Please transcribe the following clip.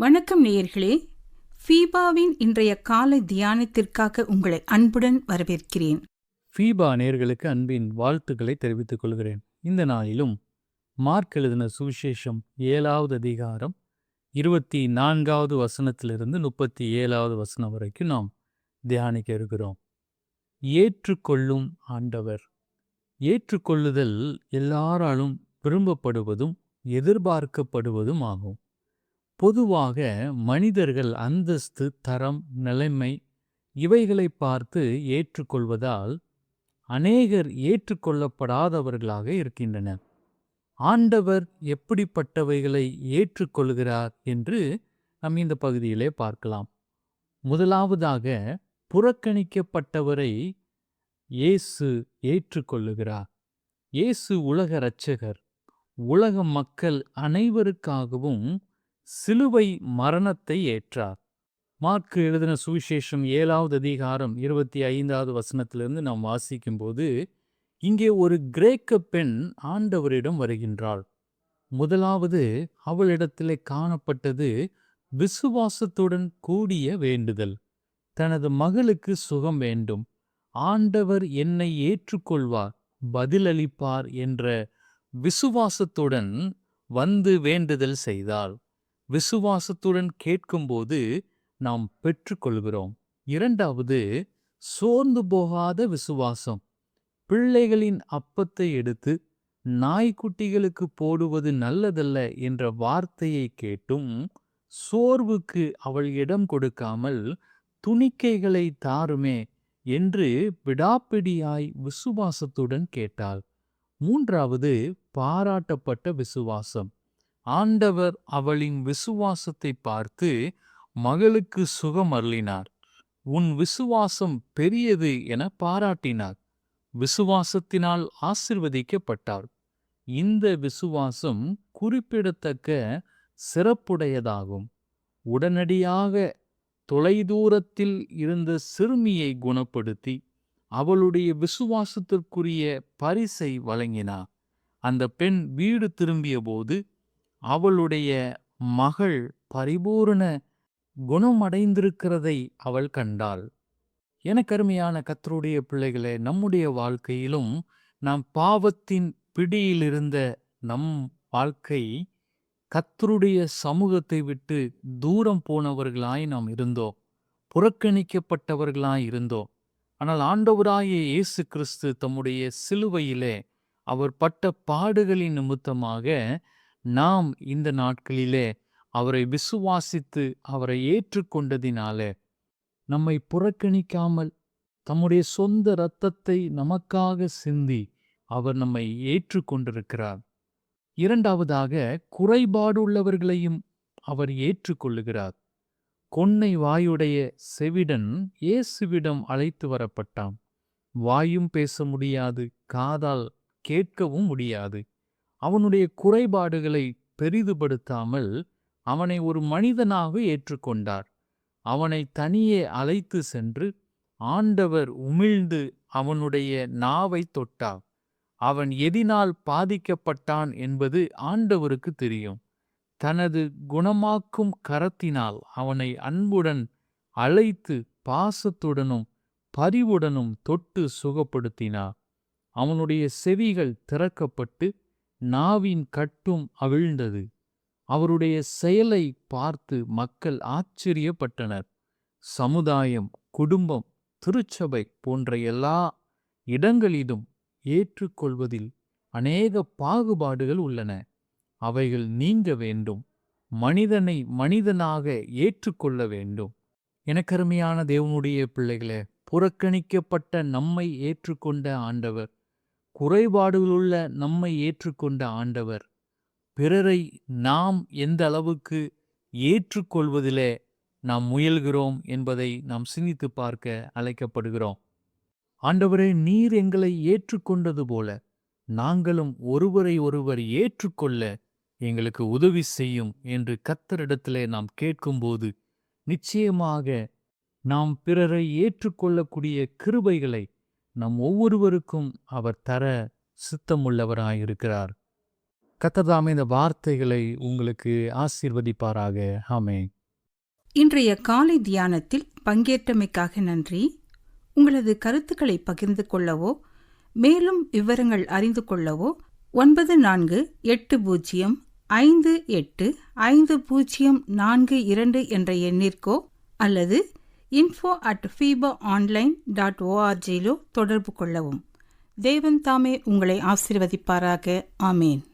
வணக்கம் நேயர்களே. ஃபீபாவின் இன்றைய காலை தியானத்திற்காக உங்களை அன்புடன் வரவேற்கிறேன். ஃபீபா நேயர்களுக்கு அன்பின் வாழ்த்துக்களை தெரிவித்துக் கொள்கிறேன். இந்த நாளிலும் மார்க் எழுதின சுவிசேஷம் 7வது அதிகாரம் 24வது வசனத்திலிருந்து 37வது வசனம் வரைக்கும் நாம் தியானிக்க இருக்கிறோம். ஏற்றுக்கொள்ளும் ஆண்டவர். ஏற்றுக்கொள்ளுதல் எல்லாராலும் விரும்பப்படுவதும் எதிர்பார்க்கப்படுவதும் ஆகும். பொதுவாக மனிதர்கள் அந்தஸ்து, தரம், நிலைமை இவைகளை பார்த்து ஏற்றுக்கொள்வதால் அநேகர் ஏற்றுக்கொள்ளப்படாதவர்களாக இருக்கின்றனர். ஆண்டவர் எப்படிப்பட்டவைகளை ஏற்றுக்கொள்கிறார் என்று நாம் இந்த பகுதியிலே பார்க்கலாம். முதலாவதாக, புறக்கணிக்கப்பட்டவரை இயேசு ஏற்றுக்கொள்ளுகிறார். இயேசு உலக இரட்சகர். உலக மக்கள் அனைவருக்காகவும் சிலுவை மரணத்தை ஏற்றார். மார்க் எழுதின சுவிசேஷம் 7வது அதிகாரம் 25வது வசனத்திலிருந்து நாம் வாசிக்கும்போது, இங்கே ஒரு கிரேக்க பெண் ஆண்டவரிடம் வருகின்றாள். முதலாவது அவளிடத்திலே காணப்பட்டது விசுவாசத்துடன் கூடிய வேண்டுதல். தனது மகளுக்கு சுகம் வேண்டும், ஆண்டவர் என்னை ஏற்றுக்கொள்வார், பதிலளிப்பார் என்ற விசுவாசத்துடன் வந்து வேண்டுதல் செய்தாள். விசுவாசத்துடன் கேட்கும்போது நாம் பெற்றுக்கொள்கிறோம். இரண்டாவது, சோர்ந்து போகாத விசுவாசம். பிள்ளைகளின் அப்பத்தை எடுத்து நாய்க்குட்டிகளுக்கு போடுவது நல்லதல்ல என்ற வார்த்தையை கேட்டும் சோர்வுக்கு அவள் இடம் கொடுக்காமல், துணிக்கைகளை தாருமே என்று விடாப்பிடியாய் விசுவாசத்துடன் கேட்டாள். மூன்றாவது, பாராட்டப்பட்ட விசுவாசம். ஆண்டவர் அவளின் விசுவாசத்தை பார்த்து மகளுக்கு சுகம் அருளினார். உன் விசுவாசம் பெரியது என பாராட்டினார். விசுவாசத்தினால் ஆசீர்வதிக்கப்பட்டாள். இந்த விசுவாசம் குறிப்பிடத்தக்க சிறப்புடையதாகும். உடனடியாக தொலைதூரத்தில் இருந்த சிறுமியை குணப்படுத்தி அவளுடைய விசுவாசத்திற்குரிய பரிசை வழங்கினார். அந்த பெண் வீடு திரும்பிய போது அவளுடைய மகள் பரிபூரண குணமடைந்திருக்கிறதை அவள் கண்டாள். எனக்கருமையான கர்த்தருடைய பிள்ளைகளே, நம்முடைய வாழ்க்கையிலும் நாம் பாவத்தின் பிடியிலிருந்த நம் வாழ்க்கை, கர்த்தருடைய சமூகத்தை விட்டு தூரம் போனவர்களாய் நாம் இருந்தோம், புறக்கணிக்கப்பட்டவர்களாய் இருந்தோம். ஆனால் ஆண்டவராகிய இயேசு கிறிஸ்து தம்முடைய சிலுவையிலே அவர் பட்ட பாடுகளின் நிமித்தமாக நாம் இந்த நாட்களிலே அவரை விசுவாசித்து அவரை ஏற்றுக்கொண்டதினாலே நம்மை புறக்கணிக்காமல் தம்முடைய சொந்த இரத்தத்தை நமக்காக சிந்தி அவர் நம்மை ஏற்றுக்கொண்டிருக்கிறார். இரண்டாவதாக, குறைபாடுள்ளவர்களையும் அவர் ஏற்றுக்கொள்ளுகிறார். கொன்னை வாயுடைய செவிடன் இயேசுவிடம் அழைத்து வரப்பட்டான். வாயும் பேச முடியாது, காதால் கேட்கவும் முடியாது. அவனுடைய குறைபாடுகளை பெரிதுபடுத்தாமல் அவனை ஒரு மனிதனாக ஏற்றுக்கொண்டார். அவனை தனியே அழைத்து சென்று ஆண்டவர் உமிழ்ந்து அவனுடைய நாவை தொட்டார். அவன் எதினால் பாதிக்கப்பட்டான் என்பது ஆண்டவருக்கு தெரியும். தனது குணமாக்கும் கரத்தினால் அவனை அன்புடன் அழைத்து பாசத்துடனும் பரிவுடனும் தொட்டு சுகப்படுத்தினார். அவனுடைய செவிகள் திறக்கப்பட்டு நாவின் கட்டும் அவிழ்ந்தது. அவருடைய செயலை பார்த்து மக்கள் ஆச்சரியப்பட்டனர். சமுதாயம், குடும்பம், திருச்சபை போன்ற எல்லா இடங்களிலும் ஏற்றுக்கொள்வதில் அநேக பாகுபாடுகள் உள்ளன. அவைகள் நீங்க வேண்டும். மனிதனை மனிதனாக ஏற்றுக்கொள்ள வேண்டும். எனக்கருமையான தேவனுடைய பிள்ளைகளே, புறக்கணிக்கப்பட்ட நம்மை ஏற்றுக்கொண்ட ஆண்டவர், குறைபாடுகளுள்ள நம்மை ஏற்றுக்கொண்ட ஆண்டவர், பிறரை நாம் எந்த அளவுக்கு ஏற்றுக்கொள்வதிலே நாம் முயல்கிறோம் என்பதை நாம் சிந்தித்து பார்க்க அழைக்கப்படுகிறோம். ஆண்டவரே, நீர் எங்களை ஏற்றுக்கொண்டது போல நாங்களும் ஒருவரை ஒருவர் ஏற்றுக்கொள்ள எங்களுக்கு உதவி செய்யும் என்று கர்த்தரிடத்திலே நாம் கேட்கும்போது நிச்சயமாக நாம் பிறரை ஏற்றுக்கொள்ளக்கூடிய கிருபைகளை நம் ஒவ்வொருவருக்கும் அவர் தர சித்தமுள்ளவராயிருக்கிறார். கர்த்தர் தாமே இந்த வார்த்தைகளை உங்களுக்கு ஆசீர்வதிப்பாராக. ஆமென். இன்றைய காலை தியானத்தில் பங்கேற்றமைக்காக நன்றி. உங்களது கருத்துக்களை பகிர்ந்து கொள்ளவோ மேலும் விவரங்கள் அறிந்து கொள்ளவோ 9458585042 என்ற எண்ணிற்கோ அல்லது info@fibaonline.org தொடர்பு கொள்ளவும். தேவன் தாமே உங்களை ஆசீர்வதிப்பாராக. ஆமேன்.